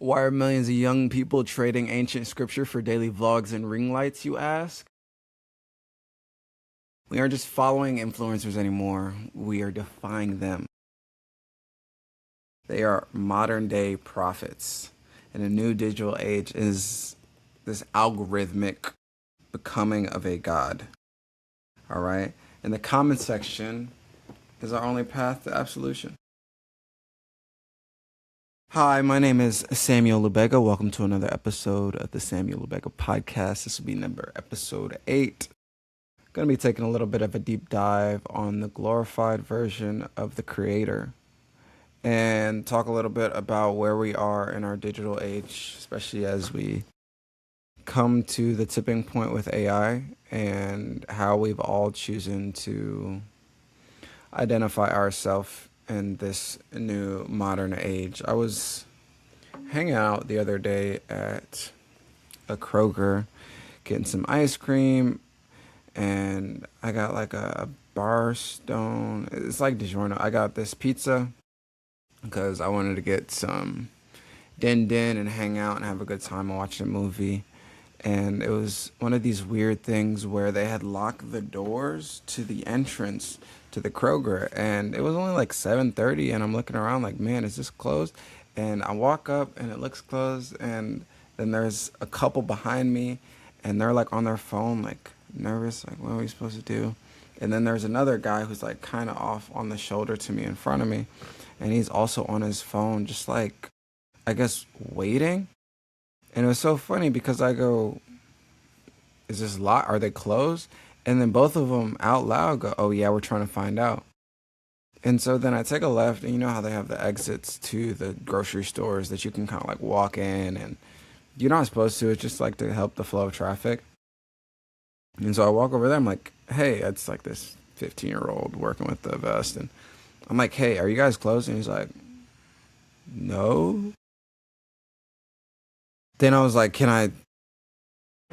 Why are millions of young people trading ancient scripture for daily vlogs and ring lights, you ask? We aren't just following influencers anymore, we are defying them. They are modern day prophets. And a new digital age is this algorithmic becoming of a god. All right? And the comment section is our only path to absolution. Hi, my name is Samuel Lubega. Welcome to another episode of the Samuel Lubega podcast. This will be episode 8. Going to be taking a little bit of a deep dive on the glorified version of the Creator and talk a little bit about where we are in our digital age, especially as we come to the tipping point with AI and how we've all chosen to identify ourselves in this new modern age. I was hanging out the other day at a Kroger getting some ice cream, and I got like a bar stone. It's like DiGiorno. I got this pizza because I wanted to get some din and hang out and have a good time and watch a movie. And it was one of these weird things where they had locked the doors to the entrance to the Kroger, and it was only like 7:30, and I'm looking around like, man, is this closed? And I walk up and it looks closed, and then there's a couple behind me, and they're like on their phone, like nervous, like what are we supposed to do? And then there's another guy who's like kind of off on the shoulder to me in front of me, and he's also on his phone, just like, I guess, waiting. And it was so funny because I go, is this locked? Are they closed? And then both of them out loud go, oh yeah, we're trying to find out. And so then I take a left, and you know how they have the exits to the grocery stores that you can kind of like walk in, and you're not supposed to, it's just like to help the flow of traffic. And so I walk over there, I'm like, hey, it's like this 15-year-old working with the vest, and I'm like, hey, are you guys closed? And he's like, no. Then I was like, can I,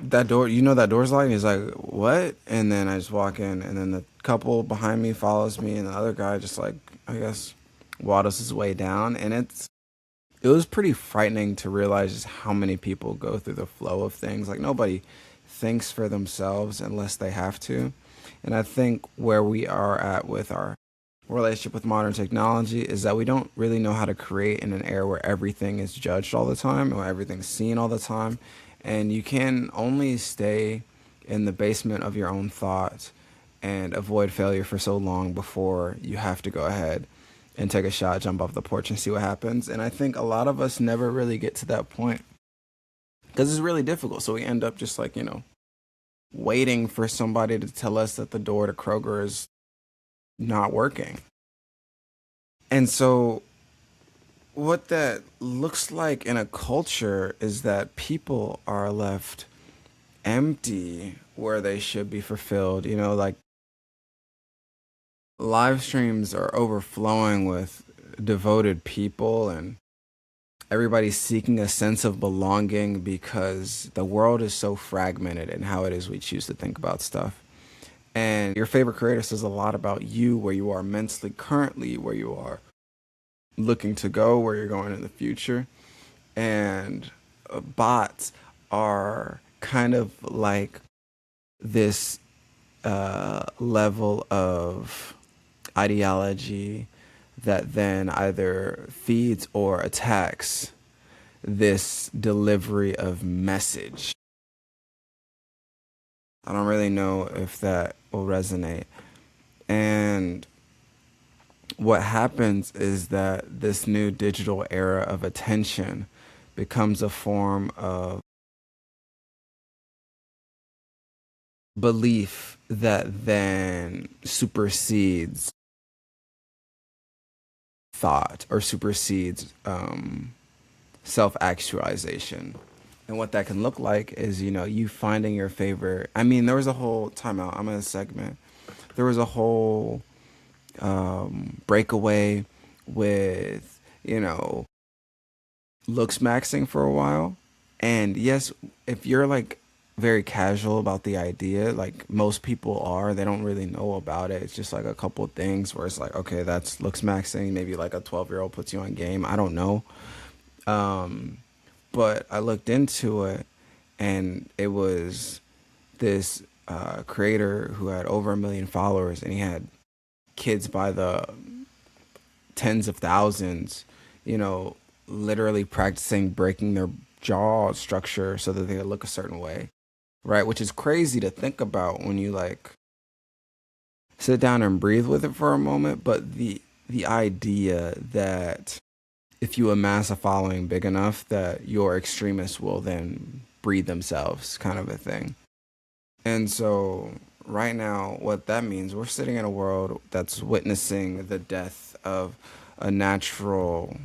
that door, you know that door's locked? And he's like, what? And then I just walk in, and then the couple behind me follows me, and the other guy just like, I guess, waddles his way down. And it was pretty frightening to realize just how many people go through the flow of things. Like, nobody thinks for themselves unless they have to. And I think where we are at with our relationship with modern technology is that we don't really know how to create in an era where everything is judged all the time, or everything's seen all the time. And you can only stay in the basement of your own thoughts and avoid failure for so long before you have to go ahead and take a shot, jump off the porch, and see what happens. And I think a lot of us never really get to that point because it's really difficult. So we end up just like, waiting for somebody to tell us that the door to Kroger is not working. And so what that looks like in a culture is that people are left empty where they should be fulfilled. Like, live streams are overflowing with devoted people, and everybody's seeking a sense of belonging because the world is so fragmented in how it is we choose to think about stuff. And your favorite creator says a lot about you, where you are mentally currently, where you are looking to go, where you're going in the future. And bots are kind of like this level of ideology that then either feeds or attacks this delivery of message. I don't really know if that will resonate. And what happens is that this new digital era of attention becomes a form of belief that then supersedes thought or supersedes self-actualization. And what that can look like is, you finding your favorite. I mean, there was a whole timeout. I'm in a segment. There was a whole breakaway with, looks maxing for a while. And yes, if you're like very casual about the idea, like most people are, they don't really know about it. It's just like a couple of things where it's like, okay, that's looks maxing. Maybe like a 12-year-old puts you on game. I don't know. But I looked into it, and it was this creator who had over 1 million followers, and he had kids by the tens of thousands, you know, literally practicing breaking their jaw structure so that they could look a certain way, right? Which is crazy to think about when you like sit down and breathe with it for a moment. But the idea that if you amass a following big enough that your extremists will then breed themselves, kind of a thing. And so right now, what that means, we're sitting in a world that's witnessing the death of a natural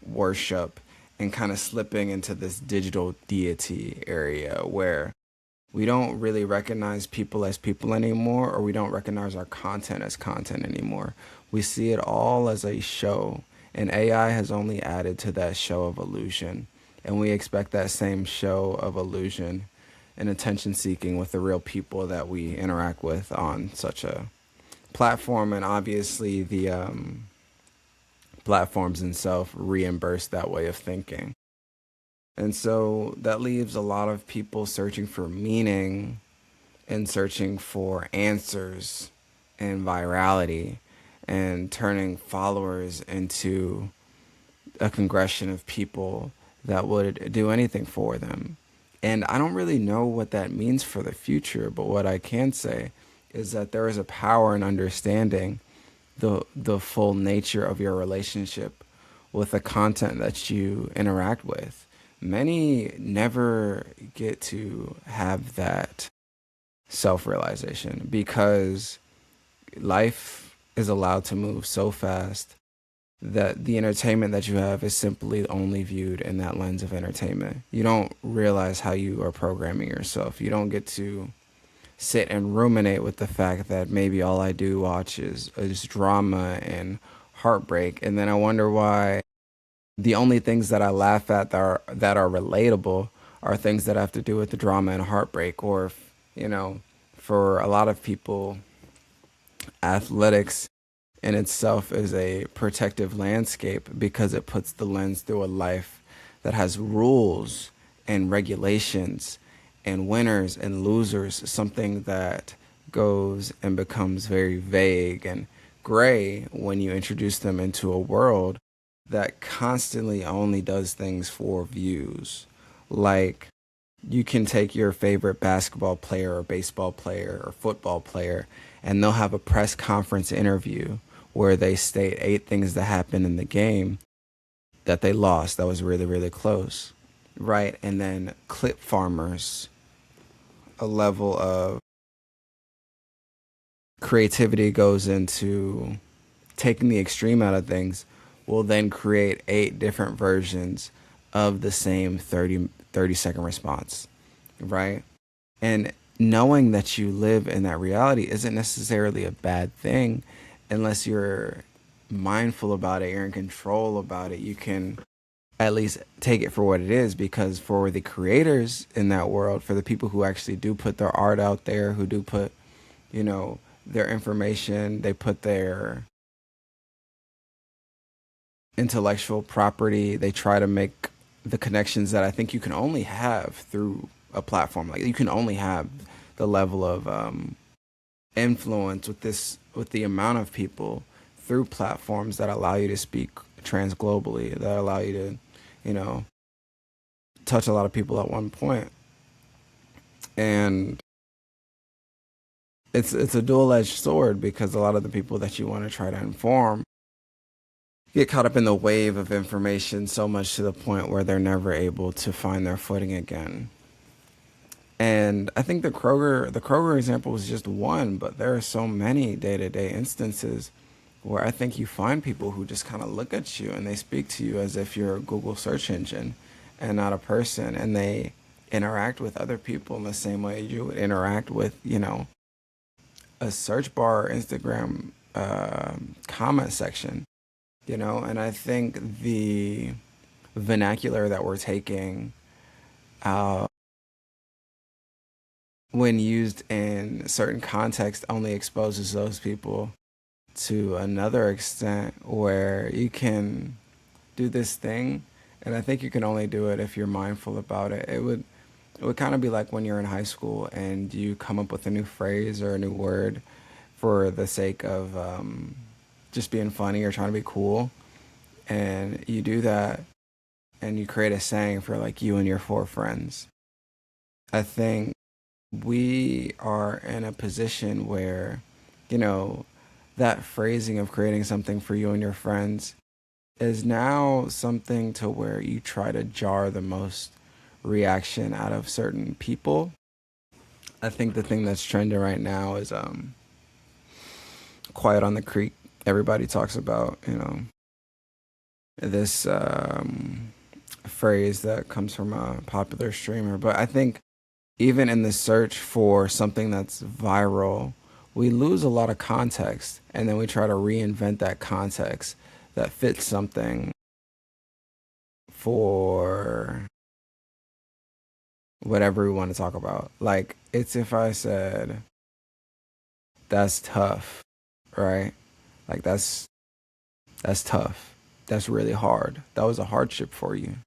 worship and kind of slipping into this digital deity area where we don't really recognize people as people anymore, or we don't recognize our content as content anymore. We see it all as a show, and AI has only added to that show of illusion. And we expect that same show of illusion and attention seeking with the real people that we interact with on such a platform. And obviously, the platforms themselves reimburse that way of thinking. And so that leaves a lot of people searching for meaning and searching for answers and virality and turning followers into a congregation of people that would do anything for them. And I don't really know what that means for the future, but what I can say is that there is a power in understanding the full nature of your relationship with the content that you interact with. Many never get to have that self-realization because life is allowed to move so fast that the entertainment that you have is simply only viewed in that lens of entertainment. You don't realize how you are programming yourself. You don't get to sit and ruminate with the fact that maybe all I do watch is drama and heartbreak, and then I wonder why the only things that I laugh at that are relatable are things that have to do with the drama and heartbreak, or you know, for a lot of people, athletics in itself is a protective landscape because it puts the lens through a life that has rules and regulations and winners and losers, something that goes and becomes very vague and gray when you introduce them into a world that constantly only does things for views. Like, you can take your favorite basketball player or baseball player or football player, and they'll have a press conference interview where they state 8 things that happened in the game that they lost that was really, really close, right? And then clip farmers, a level of creativity goes into taking the extreme out of things, will then create 8 different versions of the same 30-second response, right? And knowing that you live in that reality isn't necessarily a bad thing unless you're mindful about it, you're in control about it. You can at least take it for what it is, because for the creators in that world, for the people who actually do put their art out there, who do put, you know, their information, they put their intellectual property, they try to make the connections that I think you can only have through a platform. Like, you can only have the level of influence with the amount of people through platforms that allow you to speak trans globally, that allow you to, you know, touch a lot of people at one point. And it's a dual-edged sword, because a lot of the people that you want to try to inform get caught up in the wave of information so much to the point where they're never able to find their footing again. And I think the Kroger example was just one, but there are so many day-to-day instances where I think you find people who just kind of look at you and they speak to you as if you're a Google search engine and not a person, and they interact with other people in the same way you would interact with, you know, a search bar or Instagram comment section, you know. And I think the vernacular that we're taking out when used in certain contexts only exposes those people to another extent, where you can do this thing And I think you can only do it if you're mindful about it. It would kind of be like when you're in high school and you come up with a new phrase or a new word for the sake of just being funny or trying to be cool. And you do that and you create a saying for like you and your four friends. I think we are in a position where, you know, that phrasing of creating something for you and your friends is now something to where you try to jar the most reaction out of certain people. I think the thing that's trending right now is Quiet on the Creek. Everybody talks about, this phrase that comes from a popular streamer. But I think even in the search for something that's viral, we lose a lot of context and then we try to reinvent that context that fits something for whatever we want to talk about. Like, it's if I said, that's tough, right? Like, that's tough. That's really hard. That was a hardship for you,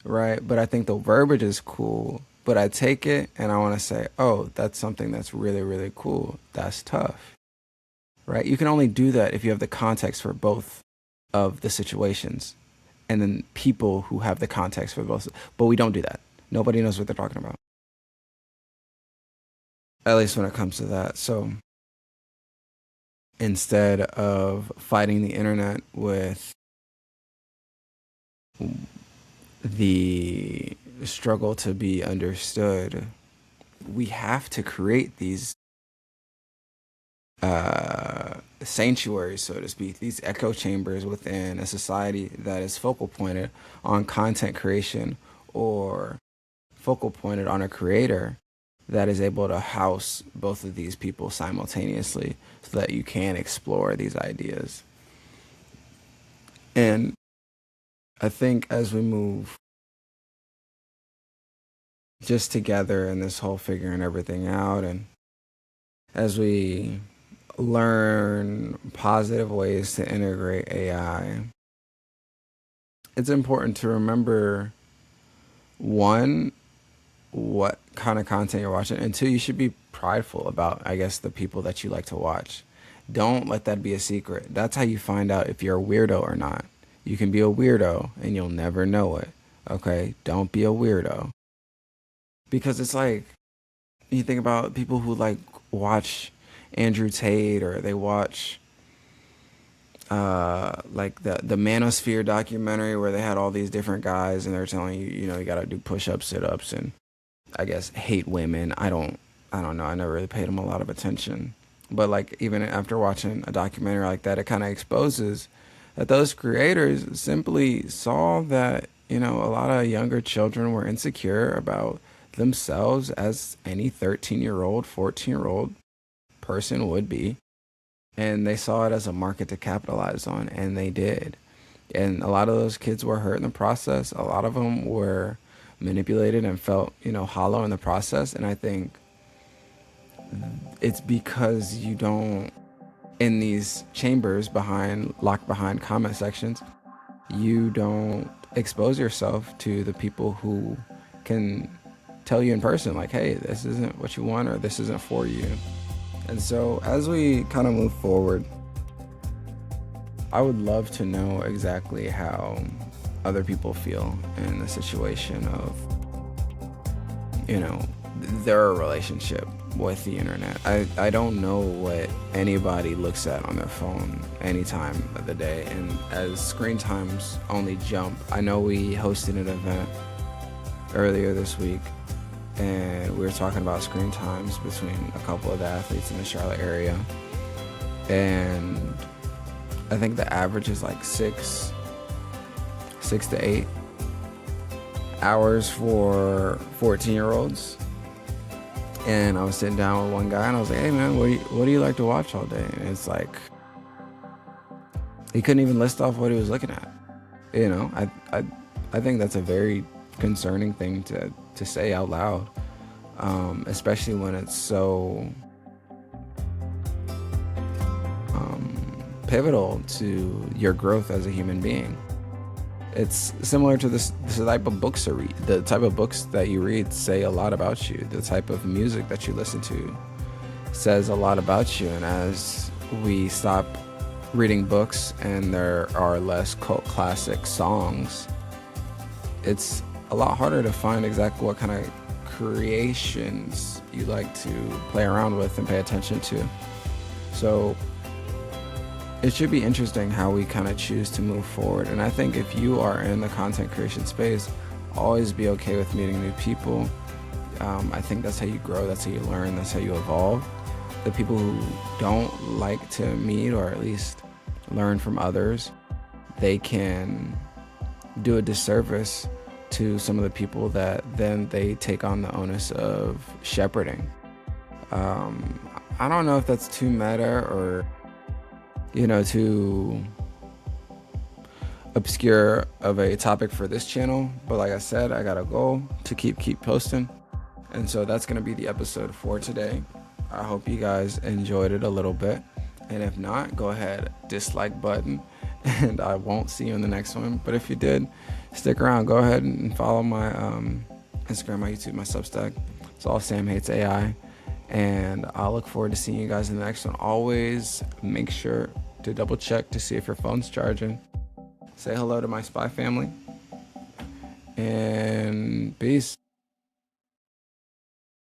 right? But I think the verbiage is cool. But I take it and I want to say, oh, that's something that's really, really cool. That's tough, right? You can only do that if you have the context for both of the situations and then people who have the context for both. But we don't do that. Nobody knows what they're talking about, at least when it comes to that. So instead of fighting the internet with the struggle to be understood, we have to create these sanctuaries, so to speak, these echo chambers within a society that is focal pointed on content creation or focal pointed on a creator that is able to house both of these people simultaneously so that you can explore these ideas. And I think as we move just together in this whole figuring everything out, and as we learn positive ways to integrate AI, it's important to remember, one, what kind of content you're watching, and two, you should be prideful about, I guess, the people that you like to watch. Don't let that be a secret. That's how you find out if you're a weirdo or not. You can be a weirdo and you'll never know it. Okay? Don't be a weirdo. Because it's like, you think about people who like watch Andrew Tate, or they watch like the Manosphere documentary where they had all these different guys and they're telling you, you gotta do push-ups, sit-ups, and I guess hate women. I don't know. I never really paid them a lot of attention. But like, even after watching a documentary like that, it kind of exposes that those creators simply saw that, a lot of younger children were insecure about themselves, as any 13-year-old, 14-year-old person would be. And they saw it as a market to capitalize on, and they did. And a lot of those kids were hurt in the process. A lot of them were manipulated and felt, hollow in the process. And I think it's because you don't, in these chambers locked behind comment sections, you don't expose yourself to the people who can tell you in person, like, hey, this isn't what you want, or this isn't for you. And so as we kind of move forward, I would love to know exactly how other people feel in the situation of, their relationship with the internet. I don't know what anybody looks at on their phone any time of the day. And as screen times only jump, I know we hosted an event earlier this week, and we were talking about screen times between a couple of the athletes in the Charlotte area. And I think the average is like 6 to 8 hours for 14-year-olds. And I was sitting down with one guy and I was like, hey man, what do you like to watch all day? And it's like, he couldn't even list off what he was looking at. I think that's a very concerning thing to say out loud, especially when it's so pivotal to your growth as a human being. It's similar to this type of books to read. The type of books that you read say a lot about you. The type of music that you listen to says a lot about you. And as we stop reading books and there are less cult classic songs, it's a lot harder to find exactly what kind of creations you like to play around with and pay attention to. So it should be interesting how we kind of choose to move forward. And I think if you are in the content creation space, always be okay with meeting new people. I think that's how you grow, that's how you learn, that's how you evolve. The people who don't like to meet or at least learn from others, they can do a disservice to some of the people that then they take on the onus of shepherding. I don't know if that's too meta or too obscure of a topic for this channel, but like I said, I got a goal to keep posting, and so that's gonna be the episode for today. I hope you guys enjoyed it a little bit, and if not, go ahead, dislike button, and I won't see you in the next one. But if you did, stick around. Go ahead and follow my Instagram, my YouTube, my Substack. It's all Sam Hates AI. And I'll look forward to seeing you guys in the next one. Always make sure to double check to see if your phone's charging. Say hello to my spy family. And peace.